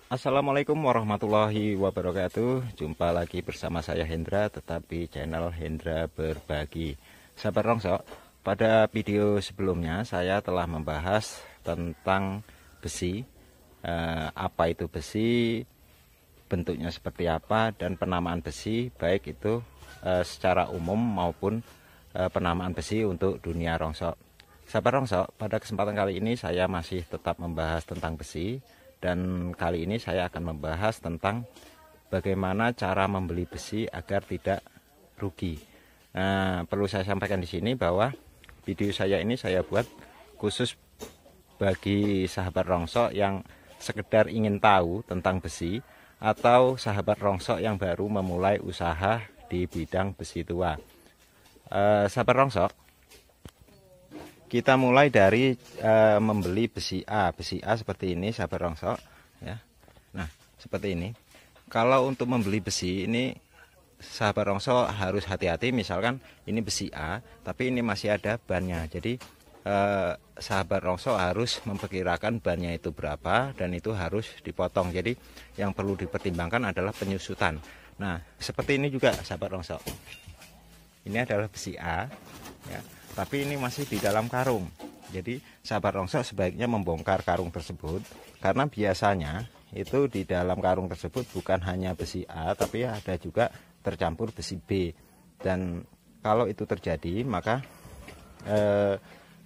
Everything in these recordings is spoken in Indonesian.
Assalamualaikum warahmatullahi wabarakatuh. Jumpa lagi bersama saya Hendra, tetapi channel Hendra Berbagi. Sahabat Rongsok, pada video sebelumnya saya telah membahas tentang besi. Apa itu besi, bentuknya seperti apa, dan penamaan besi, baik itu secara umum maupun penamaan besi untuk dunia rongsok. Sahabat Rongsok, pada kesempatan kali ini saya masih tetap membahas tentang besi. Dan kali ini saya akan membahas tentang bagaimana cara membeli besi agar tidak rugi. Nah, perlu saya sampaikan di sini bahwa video saya ini saya buat khusus bagi sahabat rongsok yang sekedar ingin tahu tentang besi, atau sahabat rongsok yang baru memulai usaha di bidang besi tua. Sahabat rongsok, kita mulai dari membeli besi A seperti ini, sahabat rongsok ya. Nah, seperti ini. Kalau untuk membeli besi ini, sahabat rongsok harus hati-hati. Misalkan ini besi A, tapi ini masih ada bannya. Jadi sahabat rongsok harus memperkirakan bannya itu berapa, dan itu harus dipotong. Jadi yang perlu dipertimbangkan adalah penyusutan. Nah, seperti ini juga, sahabat rongsok. Ini adalah besi A ya, tapi ini masih di dalam karung. Jadi sahabat rongsok sebaiknya membongkar karung tersebut, karena biasanya itu di dalam karung tersebut bukan hanya besi A, tapi ada juga tercampur besi B. Dan kalau itu terjadi, maka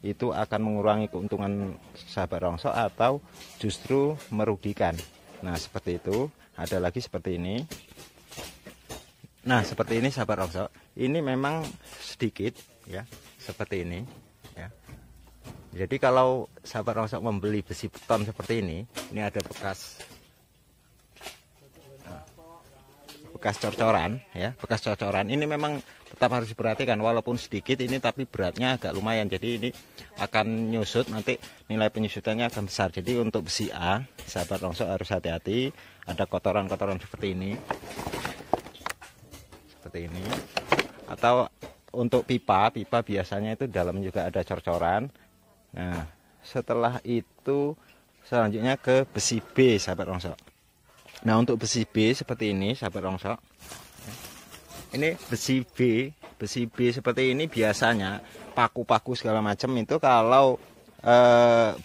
itu akan mengurangi keuntungan sahabat rongsok atau justru merugikan. Nah, seperti itu. Ada lagi seperti ini. Nah, seperti ini, sahabat rongsok. Ini memang sedikit ya, seperti ini ya. Jadi kalau sahabat rongsok membeli besi beton seperti ini ada bekas cocoran ya, bekas cocoran. Ini memang tetap harus diperhatikan, walaupun sedikit ini tapi beratnya agak lumayan. Jadi ini akan nyusut, nanti nilai penyusutannya akan besar. Jadi untuk besi A, sahabat rongsok harus hati-hati. Ada kotoran-kotoran seperti ini. Seperti ini. Atau untuk pipa biasanya itu dalam juga ada cor-coran. Nah, setelah itu selanjutnya ke besi B, sahabat rongsok. Nah, untuk besi B seperti ini, sahabat rongsok. Ini besi B seperti ini biasanya paku-paku segala macam itu kalau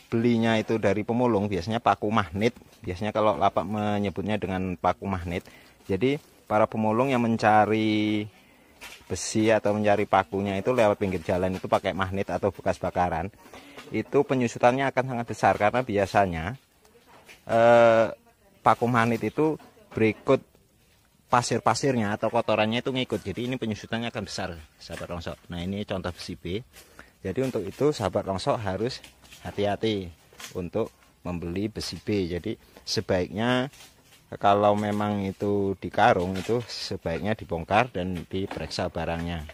belinya itu dari pemulung, biasanya paku magnet. Biasanya kalau lapak menyebutnya dengan paku magnet. Jadi para pemulung yang mencari besi atau mencari pakunya itu lewat pinggir jalan itu pakai magnet atau bekas bakaran, itu penyusutannya akan sangat besar, karena biasanya paku magnet itu berikut pasir-pasirnya atau kotorannya itu ngikut. Jadi ini penyusutannya akan besar, sahabat rongsok. Nah, ini contoh besi B. Jadi untuk itu sahabat rongsok harus hati-hati untuk membeli besi B. Jadi sebaiknya kalau memang itu di karung, itu sebaiknya dibongkar dan diperiksa barangnya.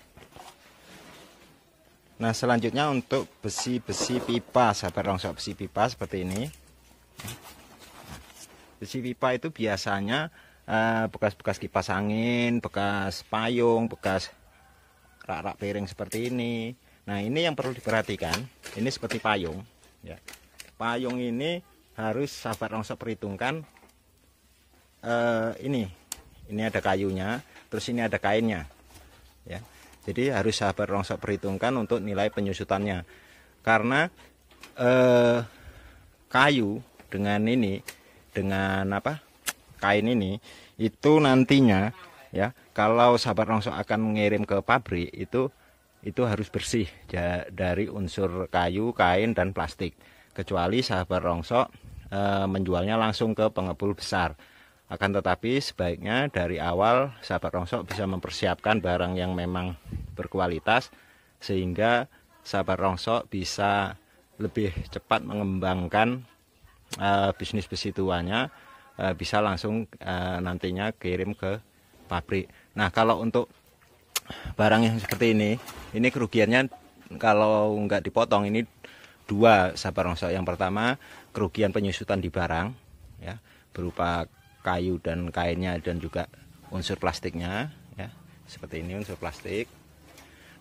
Nah, selanjutnya untuk besi-besi pipa, sahabat rongsok. Besi pipa seperti ini. Besi pipa itu biasanya bekas-bekas kipas angin, bekas payung, bekas rak-rak piring seperti ini. Nah, ini yang perlu diperhatikan. Ini seperti payung ya. Payung ini harus sahabat rongsok perhitungkan. Ini ada kayunya, terus ini ada kainnya ya. Jadi harus sahabat rongsok perhitungkan untuk nilai penyusutannya, karena kayu dengan kain ini itu nantinya ya, kalau sahabat rongsok akan mengirim ke pabrik itu harus bersih dari unsur kayu, kain, dan plastik, kecuali sahabat rongsok menjualnya langsung ke pengepul besar. Akan tetapi sebaiknya dari awal sahabat rongsok bisa mempersiapkan barang yang memang berkualitas, sehingga sahabat rongsok bisa lebih cepat mengembangkan bisnis besi tuanya, bisa langsung nantinya kirim ke pabrik. Nah, kalau untuk barang yang seperti ini kerugiannya kalau nggak dipotong ini dua, sahabat rongsok. Yang pertama, kerugian penyusutan di barang ya, berupa kayu dan kainnya dan juga unsur plastiknya ya, seperti ini unsur plastik.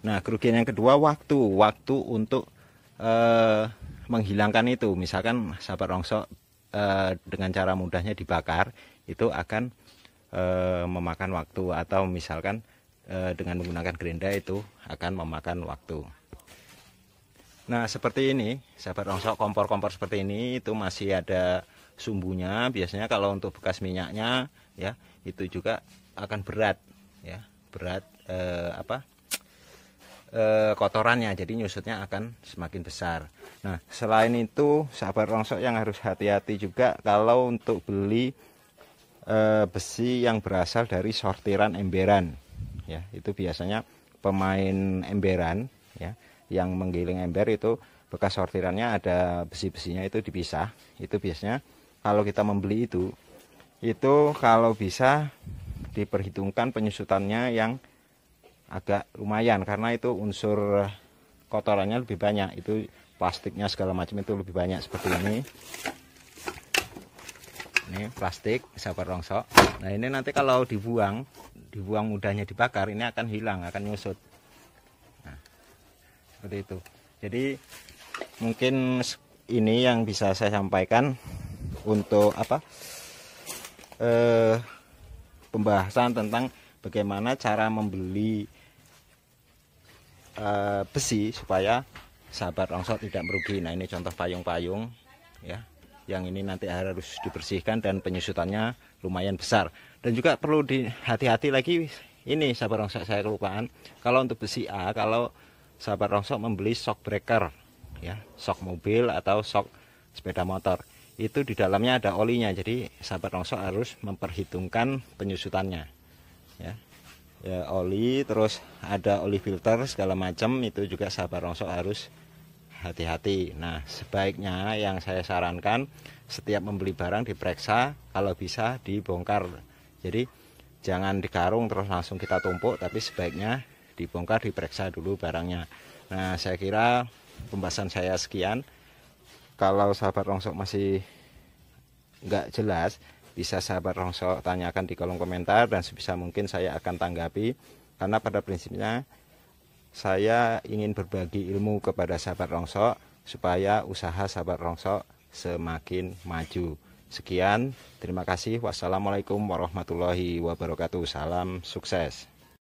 Nah, kerugian yang kedua, waktu untuk menghilangkan itu. Misalkan sahabat rongsok dengan cara mudahnya dibakar, itu akan memakan waktu, atau misalkan dengan menggunakan gerinda itu akan memakan waktu. Nah, seperti ini sahabat rongsok, kompor-kompor seperti ini itu masih ada sumbunya. Biasanya kalau untuk bekas minyaknya ya itu juga akan berat ya, berat kotorannya, jadi nyusutnya akan semakin besar. Nah, selain itu sahabat rongsok yang harus hati-hati juga kalau untuk beli besi yang berasal dari sortiran emberan ya, itu biasanya pemain emberan ya yang menggiling ember itu bekas sortirannya ada besi-besinya itu dipisah. Itu biasanya kalau kita membeli itu kalau bisa diperhitungkan penyusutannya yang agak lumayan, karena itu unsur kotorannya lebih banyak, itu plastiknya segala macam itu lebih banyak. Seperti ini plastik sahabat rongsok. Nah, ini nanti kalau dibuang mudahnya dibakar, ini akan hilang, akan nyusut. Nah, seperti itu. Jadi mungkin ini yang bisa saya sampaikan untuk pembahasan tentang bagaimana cara membeli besi supaya sahabat rongsok tidak merugi. Nah, ini contoh payung-payung ya, yang ini nanti harus dibersihkan dan penyusutannya lumayan besar. Dan juga perlu hati-hati lagi, ini sahabat rongsok saya kelupaan, kalau untuk besi A, kalau sahabat rongsok membeli shock breaker ya, shock mobil atau shock sepeda motor, itu di dalamnya ada olinya. Jadi sahabat rongsok harus memperhitungkan penyusutannya ya, oli, terus ada oli filter segala macam, itu juga sahabat rongsok harus hati-hati. Nah, sebaiknya yang saya sarankan setiap membeli barang diperiksa, kalau bisa dibongkar. Jadi jangan dikarung terus langsung kita tumpuk, tapi sebaiknya dibongkar, diperiksa dulu barangnya. Nah, saya kira pembahasan saya sekian. Kalau sahabat rongsok masih nggak jelas, bisa sahabat rongsok tanyakan di kolom komentar, dan sebisa mungkin saya akan tanggapi, karena pada prinsipnya saya ingin berbagi ilmu kepada sahabat rongsok supaya usaha sahabat rongsok semakin maju. Sekian, terima kasih. Wassalamualaikum warahmatullahi wabarakatuh. Salam sukses.